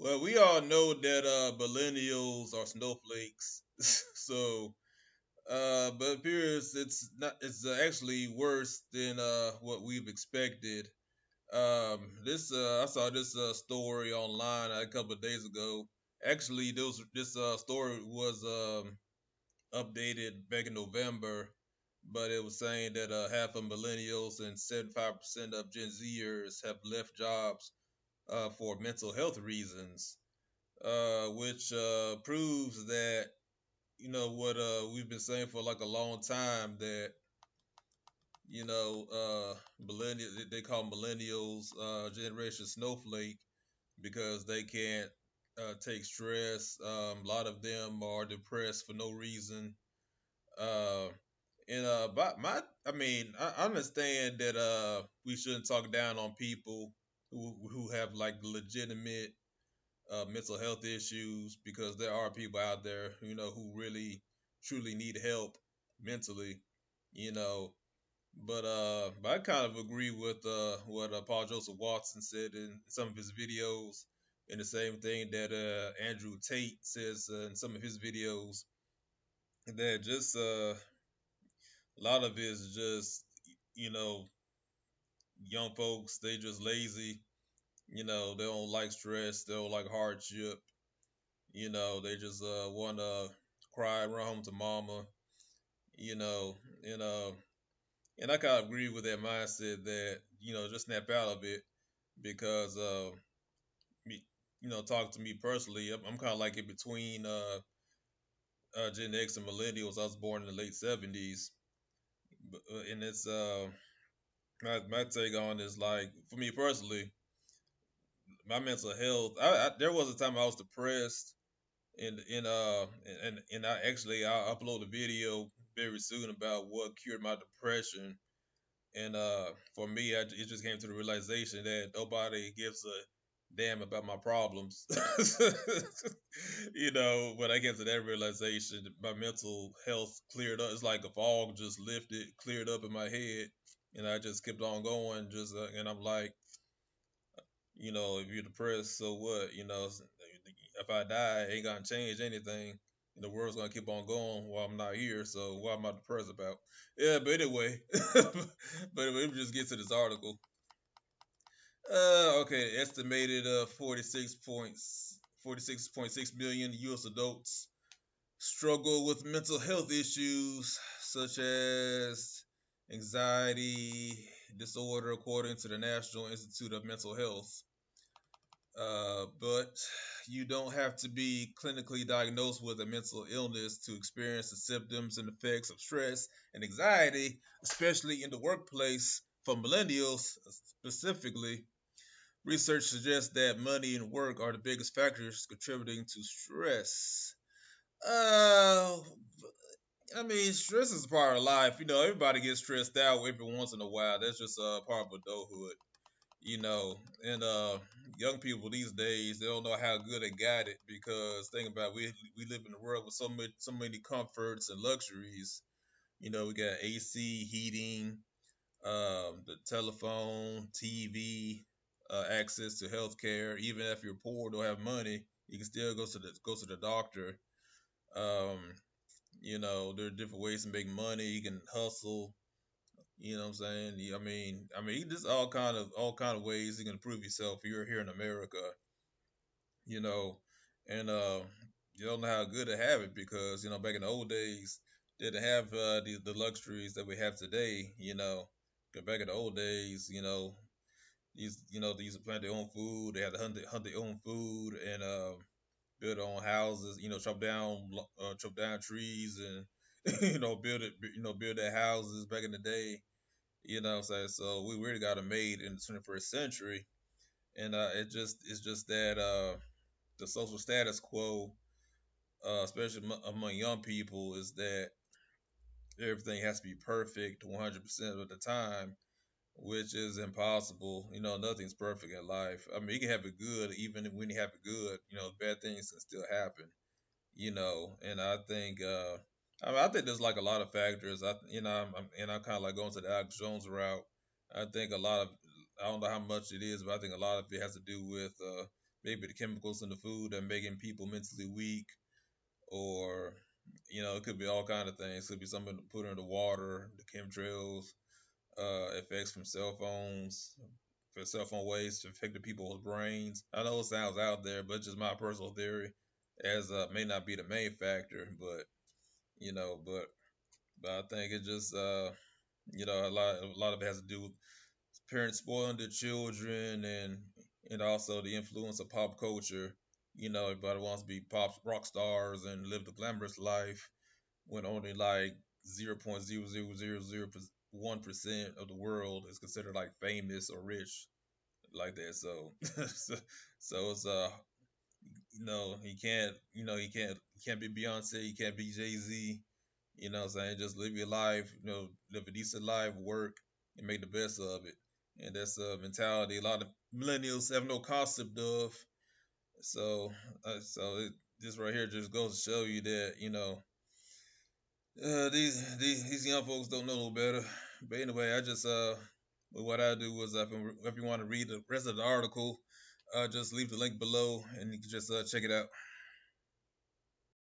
Well, we all know that millennials are snowflakes. So, but it appears it's not. It's actually worse than what we've expected. This I saw this story online a couple of days ago. Actually, this story was updated back in November, but it was saying that half of millennials and 75% of Gen Zers have left jobs for mental health reasons, which proves that what we've been saying for like a long time, that millennial they call millennials generation snowflake because they can't take stress. A lot of them are depressed for no reason. Uh, but I mean, I understand that we shouldn't talk down on people who have like legitimate mental health issues, because there are people out there, who really truly need help mentally, you know. But I kind of agree with what Paul Joseph Watson said in some of his videos, and the same thing that Andrew Tate says in some of his videos. That just a lot of it is just you know young folks, they just lazy. They don't like stress, they don't like hardship. They just want to cry, run home to mama. You know, and I kind of agree with that mindset that just snap out of it, because me, talk to me personally. I'm kind of like in between Gen X and millennials. I was born in the late '70s, and it's my take on is like, for me personally, my mental health. There was a time I was depressed, and I'll upload a video very soon about what cured my depression. And for me, it just came to the realization that nobody gives a damn about my problems. When I get to that realization, my mental health cleared up. It's like a fog just lifted, cleared up in my head, and I just kept on going. And I'm like, if you're depressed, so what? If I die, it ain't gonna change anything. The world's gonna keep on going while I'm not here. So what am I depressed about? Yeah, but anyway, let me just get to this article. Okay, estimated 46.6 million U.S. adults struggle with mental health issues such as anxiety disorder, according to the National Institute of Mental Health. But you don't have to be clinically diagnosed with a mental illness to experience the symptoms and effects of stress and anxiety, especially in the workplace. For millennials specifically, research suggests that money and work are the biggest factors contributing to stress. Uh, I mean, stress is a part of life. Everybody gets stressed out every once in a while. That's just a part of adulthood. And young people these days, they don't know how good they got it, because think about it, we live in a world with so many comforts and luxuries. We got AC, heating, the telephone, TV, access to healthcare. Even if you're poor, don't have money, you can still go to the doctor. Um, there are different ways to make money. You can hustle. You know what I'm saying? I mean, just all kind of ways you can improve yourself if you're here in America. You know, and you don't know how good to have it, because back in the old days they didn't have the luxuries that we have today. 'Cause back in the old days, they used to plant their own food. They had to hunt their own food, and build their own houses. Chop down trees, and build it. Build their houses back in the day. What I'm saying? So we really got it made in the 21st century, and it's just that the social status quo, especially among young people, is that everything has to be perfect 100% of the time, which is impossible. Nothing's perfect in life. I mean, you can have it good, even when you have it good. Bad things can still happen. And I think there's like a lot of factors. I'm kind of like going to the Alex Jones route. I think a lot of, I don't know how much it is, but I think a lot of it has to do with maybe the chemicals in the food that making people mentally weak, or it could be all kind of things. It could be something put in the water, the chemtrails, effects from cell phones, for cell phone waste affecting people's brains. I know it sounds out there, but it's just my personal theory, as may not be the main factor, but you know, but I think it just a lot of it has to do with parents spoiling their children, and also the influence of pop culture. Everybody wants to be pop rock stars and live the glamorous life when only like 0.000001% of the world is considered like famous or rich like that. So, so it's he can't be Beyonce, he can't be Jay-Z. What I'm saying, just live your life, live a decent life, work, and make the best of it. And that's a mentality a lot of millennials have no concept of. So this right here just goes to show you that these young folks don't know no better. But anyway, I just what I do is if you want to read the rest of the article, just leave the link below and you can just check it out.